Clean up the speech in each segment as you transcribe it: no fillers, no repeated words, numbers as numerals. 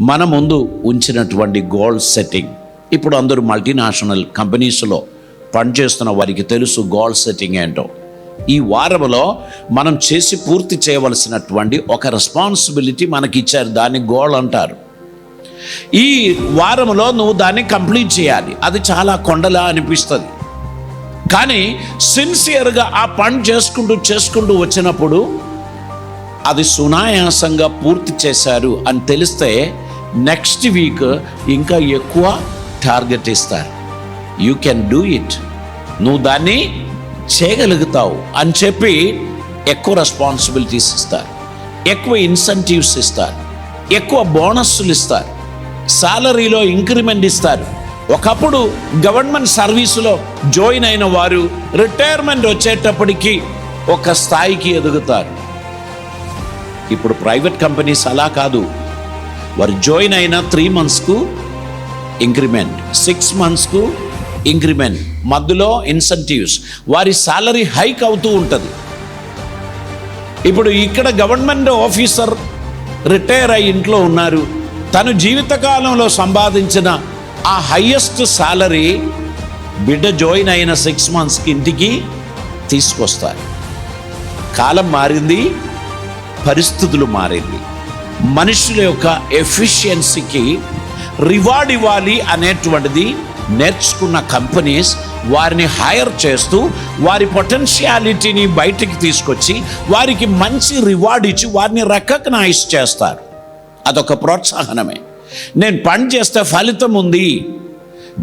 మన ముందు ఉంచినటువంటి గోల్ సెట్టింగ్. ఇప్పుడు అందరూ మల్టీనేషనల్ కంపెనీస్లో పనిచేస్తున్న వారికి తెలుసు గోల్ సెట్టింగ్ ఏంటో. ఈ వారంలో మనం చేసి పూర్తి చేయవలసినటువంటి ఒక రెస్పాన్సిబిలిటీ మనకి ఇచ్చారు, దాన్ని గోల్ అంటారు. ఈ వారంలో నువ్వు దాన్ని కంప్లీట్ చేయాలి. అది చాలా కొండలా అనిపిస్తుంది, కానీ సిన్సియర్గా ఆ పని చేసుకుంటూ వచ్చినప్పుడు అది సునాయాసంగా పూర్తి చేశారు అని తెలిస్తే నెక్స్ట్ వీక్ ఇంకా ఎక్కువ టార్గెట్ ఇస్తారు. యూ కెన్ డూ ఇట్, నువ్వు దాన్ని చేయగలుగుతావు అని చెప్పి ఎక్కువ రెస్పాన్సిబిలిటీస్ ఇస్తారు, ఎక్కువ ఇన్సెంటివ్స్ ఇస్తారు, ఎక్కువ బోనస్లు ఇస్తారు, సాలరీలో ఇంక్రిమెంట్ ఇస్తారు. ఒకప్పుడు గవర్నమెంట్ సర్వీసులో జాయిన్ అయిన వారు రిటైర్మెంట్ వచ్చేటప్పటికి ఒక స్థాయికి ఎదుగుతారు. ఇప్పుడు ప్రైవేట్ కంపెనీస్ అలా కాదు. వారు జాయిన్ అయిన 3 monthsకు ఇంక్రిమెంట్, 6 monthsకు ఇంక్రిమెంట్, మధ్యలో ఇన్సెంటివ్స్, వారి సాలరీ హైక్ అవుతూ ఉంటుంది. ఇప్పుడు ఇక్కడ గవర్నమెంట్ ఆఫీసర్ రిటైర్ అయ్యి ఇంట్లో ఉన్నారు, తను జీవితకాలంలో సంపాదించిన ఆ హైయెస్ట్ సాలరీ బిడ్డ జాయిన్ అయిన 6 monthsకి ఇంటికి తీసుకొస్తారు. కాలం మారింది, పరిస్థితులు మారింది. మనుషుల యొక్క ఎఫిషియన్సీకి రివార్డ్ ఇవ్వాలి అనేటువంటిది నేర్చుకున్న కంపెనీస్ వారిని హైర్ చేస్తూ వారి పొటెన్షియాలిటీని బయటికి తీసుకొచ్చి వారికి మంచి రివార్డ్ ఇచ్చి వారిని రికగ్నైజ్ చేస్తారు. అదొక ప్రోత్సాహనమే. నేను పని చేస్తే ఫలితం ఉంది,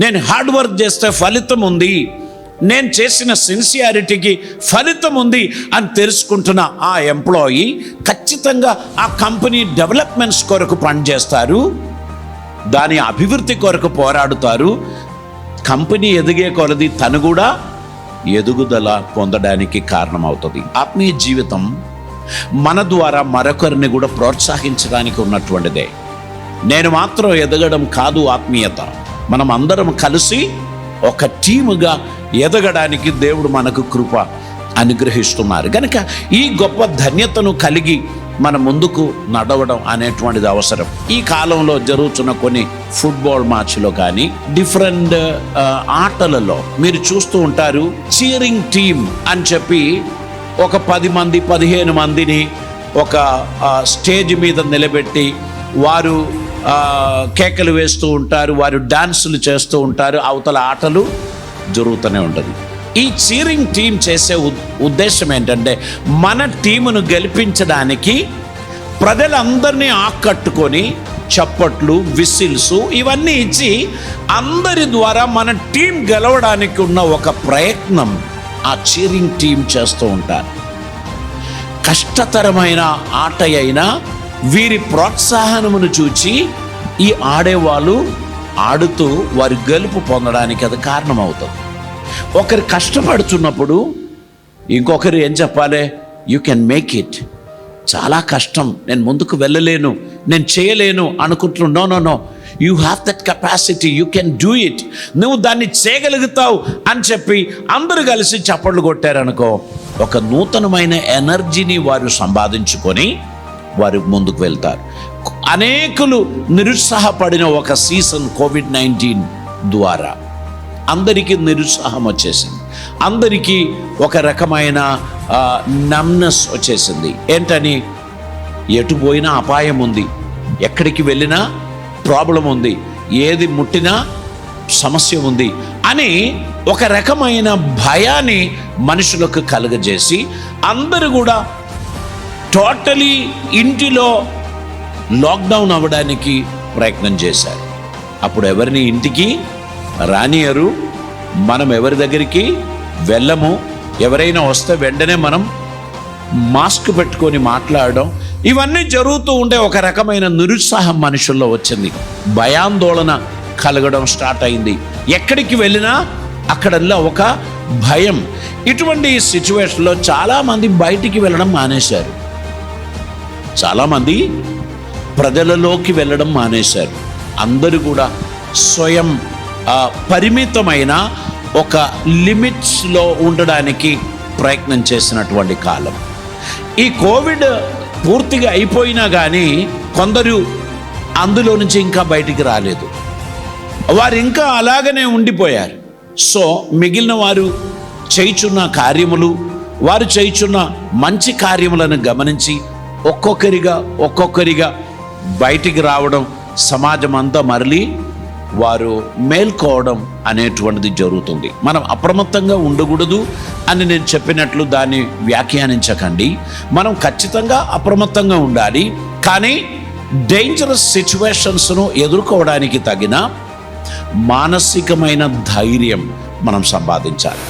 నేను హార్డ్ వర్క్ చేస్తే ఫలితం ఉంది, నేను చేసిన సిన్సియారిటీకి ఫలితం ఉంది అని తెలుసుకుంటున్న ఆ ఎంప్లాయీ ఖచ్చితంగా ఆ కంపెనీ డెవలప్మెంట్స్ కొరకు పనిచేస్తారు, దాని అభివృద్ధి కొరకు పోరాడుతారు. కంపెనీ ఎదిగే కొలది తను కూడా ఎదుగుదల పొందడానికి కారణమవుతుంది. ఆత్మీయ జీవితం మన ద్వారా మరొకరిని కూడా ప్రోత్సహించడానికి ఉన్నటువంటిదే. నేను మాత్రం ఎదగడం కాదు ఆత్మీయత, మనం అందరం కలిసి ఒక టీముగా ఎదగడానికి దేవుడు మనకు కృప అనుగ్రహిస్తున్నారు. కనుక ఈ గొప్ప ధన్యతను కలిగి మన ముందుకు నడవడం అనేటువంటిది అవసరం. ఈ కాలంలో జరుగుతున్న కొన్ని ఫుట్బాల్ మ్యాచ్లో కానీ డిఫరెంట్ ఆటలలో మీరు చూస్తూ ఉంటారు, చీరింగ్ టీమ్ అని చెప్పి ఒక 10 మంది 15 మందిని ఒక స్టేజ్ మీద నిలబెట్టి వారు కేకలు వేస్తూ ఉంటారు, వారు డాన్సులు చేస్తూ ఉంటారు, అవతల ఆటలు జరుగుతూనే ఉంటుంది. ఈ చీరింగ్ టీం చేసే ఉద్దేశం ఏంటంటే మన టీమును గెలిపించడానికి ప్రజలందరినీ ఆకట్టుకొని చప్పట్లు, విసిల్స్ ఇవన్నీ ఇచ్చి అందరి ద్వారా మన టీం గెలవడానికి ఉన్న ఒక ప్రయత్నం ఆ చీరింగ్ టీం చేస్తూ ఉంటారు. కష్టతరమైన ఆట అయినా వీరి ప్రోత్సాహనమును చూచి ఈ ఆడేవాళ్ళు ఆడుతూ వారి గెలుపు పొందడానికి అది కారణమవుతుంది. ఒకరు కష్టపడుతున్నప్పుడు ఇంకొకరు ఏం చెప్పాలి, యూ కెన్ మేక్ ఇట్, చాలా కష్టం, నేను ముందుకు వెళ్ళలేను, నేను చేయలేను అనుకుంటున్నా. No, you have that capacity, you can do it, నువ్వు దాన్ని చేయగలుగుతావు అని చెప్పి అందరూ కలిసి చప్పట్లు కొట్టారనుకో, ఒక నూతనమైన ఎనర్జీని వారు సంపాదించుకొని వారు ముందుకు వెళ్తారు. అనేకులు నిరుత్సాహపడిన ఒక సీజన్ కోవిడ్-19 ద్వారా అందరికీ నిరుత్సాహం వచ్చేసింది, అందరికీ ఒక రకమైన నమ్నెస్ వచ్చేసింది. ఏంటని, ఎటు పోయినా అపాయం ఉంది, ఎక్కడికి వెళ్ళినా ప్రాబ్లం ఉంది, ఏది ముట్టినా సమస్య ఉంది అని ఒక రకమైన భయాన్ని మనుషులకు కలుగజేసి అందరూ కూడా టోటలీ ఇంటిలో లాక్డౌన్ అవ్వడానికి ప్రయత్నం చేశారు. అప్పుడు ఎవరిని ఇంటికి రానియరు, మనం ఎవరి దగ్గరికి వెళ్ళము, ఎవరైనా వస్తే వెంటనే మనం మాస్క్ పెట్టుకొని మాట్లాడడం, ఇవన్నీ జరుగుతూ ఉండే ఒక రకమైన నిరుత్సాహం మనుషుల్లో వచ్చింది, భయాందోళన కలగడం స్టార్ట్ అయింది. ఎక్కడికి వెళ్ళినా అక్కడల్లా ఒక భయం. ఇటువంటి సిచ్యువేషన్లో చాలామంది బయటికి వెళ్ళడం మానేశారు, చాలామంది ప్రజలలోకి వెళ్ళడం మానేశారు. అందరూ కూడా స్వయం పరిమితమైన ఒక లిమిట్స్లో ఉండడానికి ప్రయత్నం చేసినటువంటి కాలం. ఈ కోవిడ్ పూర్తిగా అయిపోయినా కానీ కొందరు అందులో నుంచి ఇంకా బయటికి రాలేదు. వారు ఇంకా అలాగనే ఉండిపోయారు. సో మిగిలిన వారు చేయుచున్న కార్యములు, వారు చేయుచున్న మంచి కార్యములను గమనించి ఒక్కొక్కరిగా బయటికి రావడం, సమాజం అంతా మరలి వారు మేల్కోవడం అనేటువంటిది జరుగుతుంది. మనం అప్రమత్తంగా ఉండకూడదు అని నేను చెప్పినట్లు దాన్ని వ్యాఖ్యానించకండి. మనం ఖచ్చితంగా అప్రమత్తంగా ఉండాలి. కానీ డేంజరస్ సిచ్యువేషన్స్ను ఎదుర్కోవడానికి తగిన మానసికమైన ధైర్యం మనం సంపాదించాలి.